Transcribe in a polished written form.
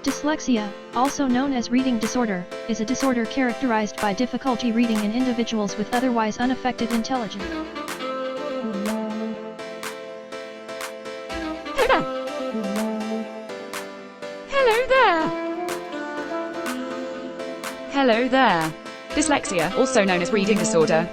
Dyslexia, also known as reading disorder, is a disorder characterized by difficulty reading in individuals with otherwise unaffected intelligence. Hello there! Hello there! Dyslexia, also known as reading disorder,